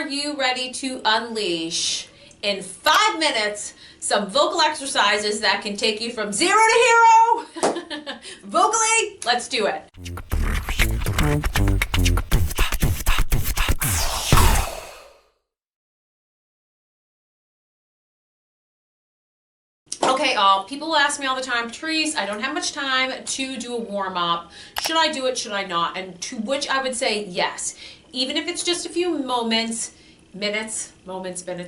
Are you ready to unleash in 5 minutes some vocal exercises that can take you from zero to hero? Vocally, let's do it. Okay, people ask me all the time, Patrice, I don't have much time to do a warm-up. Should I do it? Should I not? And to which I would say yes. Even if it's just a few minutes,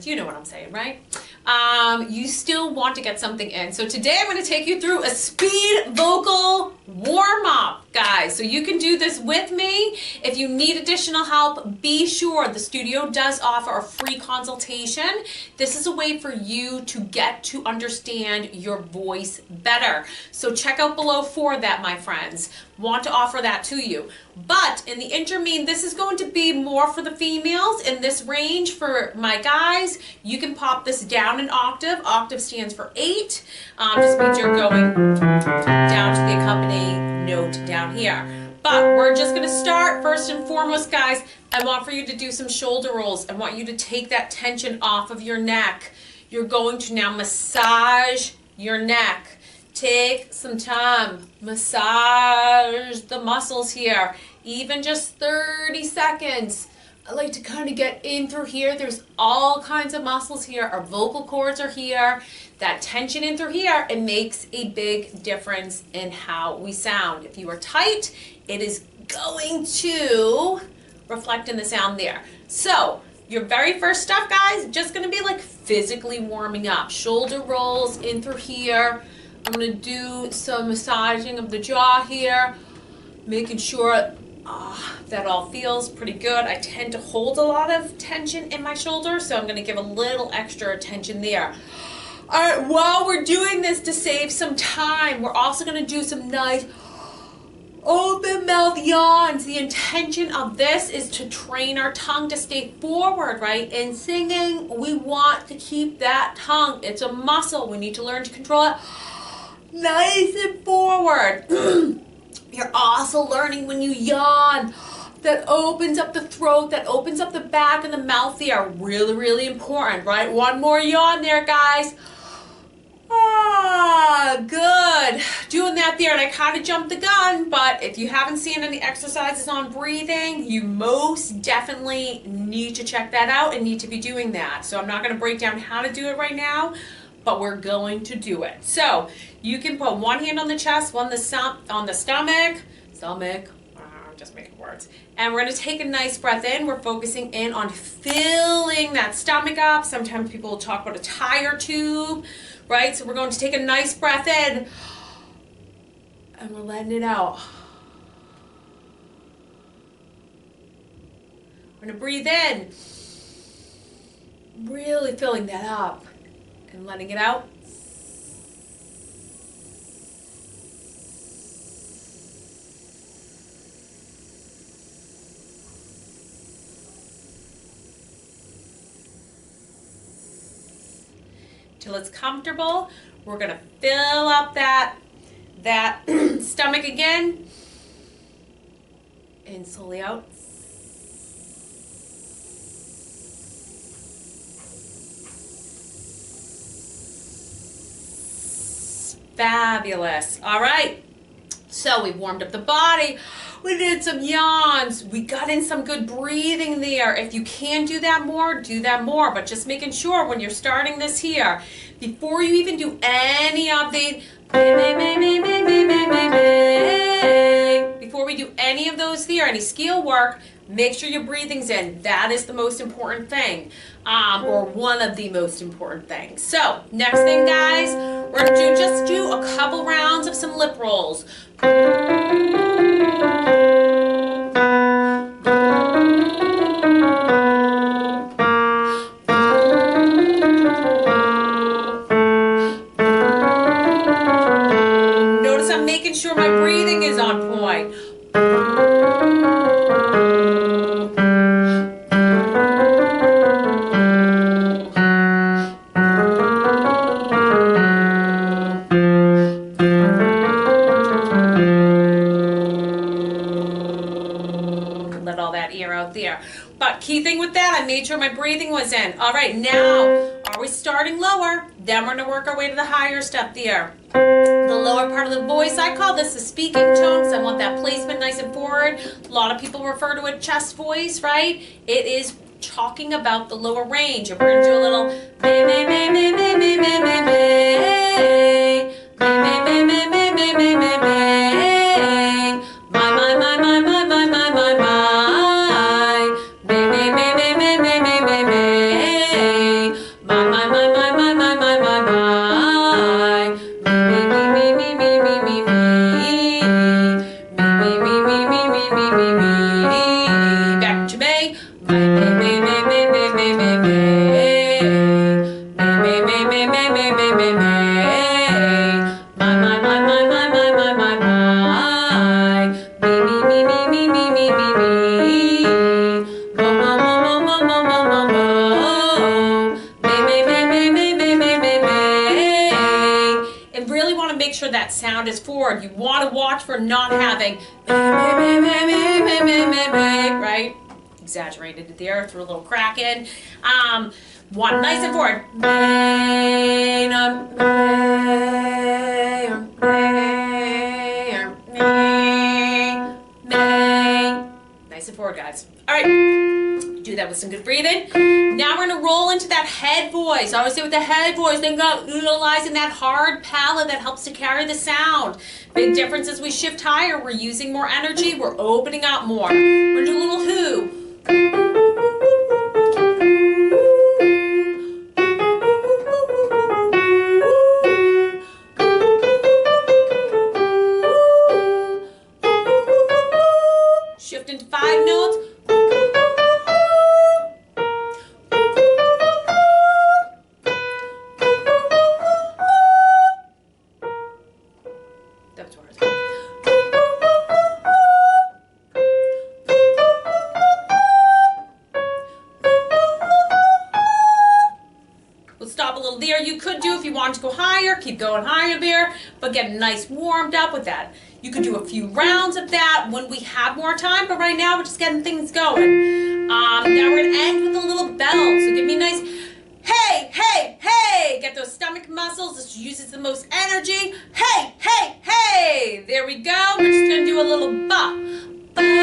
you know what I'm saying, right? You still want to get something in. So today I'm going to take you through a speed vocal warm-up, guys. So you can do this with me. If you need additional help, be sure the studio does offer a free consultation. This is a way for you to get to understand your voice better. So check out below for that, my friends. Want to offer that to you. But in the intermean, this is going to be more for the females. In this range for my guys, you can pop this down an octave. Octave stands for 8. Just means you're going down to the accompanying note down here. But we're just going to start first and foremost, guys. I want for you to do some shoulder rolls. I want you to take that tension off of your neck. You're going to now massage your neck. Take some time, massage the muscles here, even just 30 seconds. I like to kind of get in through here. There's all kinds of muscles here. Our vocal cords are here. That tension in through here, it makes a big difference in how we sound. If you are tight, it is going to reflect in the sound there. So your very first stuff, guys, just gonna be like physically warming up. Shoulder rolls in through here. I'm going to do some massaging of the jaw here, making sure that all feels pretty good. I tend to hold a lot of tension in my shoulders, so I'm going to give a little extra attention there. All right, while we're doing this to save some time, we're also going to do some nice open mouth yawns. The intention of this is to train our tongue to stay forward, right? In singing, we want to keep that tongue. It's a muscle. We need to learn to control it. Nice and forward. You're also learning when you yawn. That opens up the throat, that opens up the back and the mouth there. Really, really important, right? One more yawn there, guys. Good. Doing that there, and I kind of jumped the gun, but if you haven't seen any exercises on breathing, you most definitely need to check that out and need to be doing that. So I'm not going to break down how to do it right now, but we're going to do it. So you can put one hand on the chest, one on the stomach, I'm just making words. And we're gonna take a nice breath in. We're focusing in on filling that stomach up. Sometimes people will talk about a tire tube, right? So we're going to take a nice breath in and we're letting it out. We're gonna breathe in, really filling that up and letting it out. Till it's comfortable. We're gonna fill up that stomach again and slowly out. Fabulous. All right. So we warmed up the body. We did some yawns. We got in some good breathing there. If you can do that more, do that more. But just making sure when you're starting this here, before you even do any of the before we do any of those there, any scale work, make sure your breathing's in. That is the most important thing, or one of the most important things. So next thing, guys, we're going to just do a couple rounds of some lip rolls. Notice I'm making sure my breathing is on point. made sure my breathing was in. All right, now, are we starting lower? Then we're gonna work our way to the higher step there. The lower part of the voice, I call this the speaking tone because I want that placement nice and forward. A lot of people refer to a chest voice, right? It is talking about the lower range. And we're gonna do a little may, may, may, may, may, may, may, may, may. May, may, may, may, may, may, may, may. My, my, my, my, my, my, my, my, my. May, may, may, may, may, may, may, may, may. My, my, my, my, my, my, my, my, my. Me, me, me, me, me, me, me, me. Me, me, me, me, me, me, me, me. Back to May. May, may, may, may, may, may, may, may. May, may, may, may, may, may, may, may. Make sure that sound is forward. You want to watch for not having right? Exaggerated it there, threw a little crack in. Want nice and forward. Nice and forward, guys. All right. Do that with some good breathing. Now we're going to roll into that head voice. I always say with the head voice, think about utilizing that hard palate that helps to carry the sound. Big difference as we shift higher. We're using more energy. We're opening up more. We're going to do a little who. Shift into 5 notes. Stop a little there. You could do, if you want to go higher, keep going higher there, but get nice warmed up with that. You could do a few rounds of that when we have more time, but right now we're just getting things going. Now we're going to end with a little bell. So give me a nice, hey, hey, hey. Get those stomach muscles. This uses the most energy. Hey, hey, hey. There we go. We're just going to do a little ba, ba.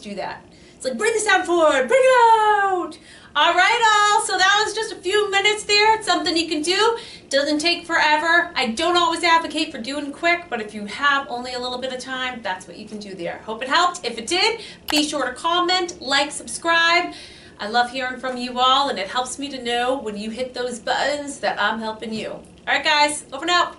Do that. It's like, bring the sound forward, bring it out. All right, all. So that was just a few minutes there. It's something you can do. Doesn't take forever. I don't always advocate for doing quick, but if you have only a little bit of time, that's what you can do there. Hope it helped. If it did, be sure to comment, like, subscribe. I love hearing from you all, and it helps me to know when you hit those buttons that I'm helping you. All right, guys, over and out.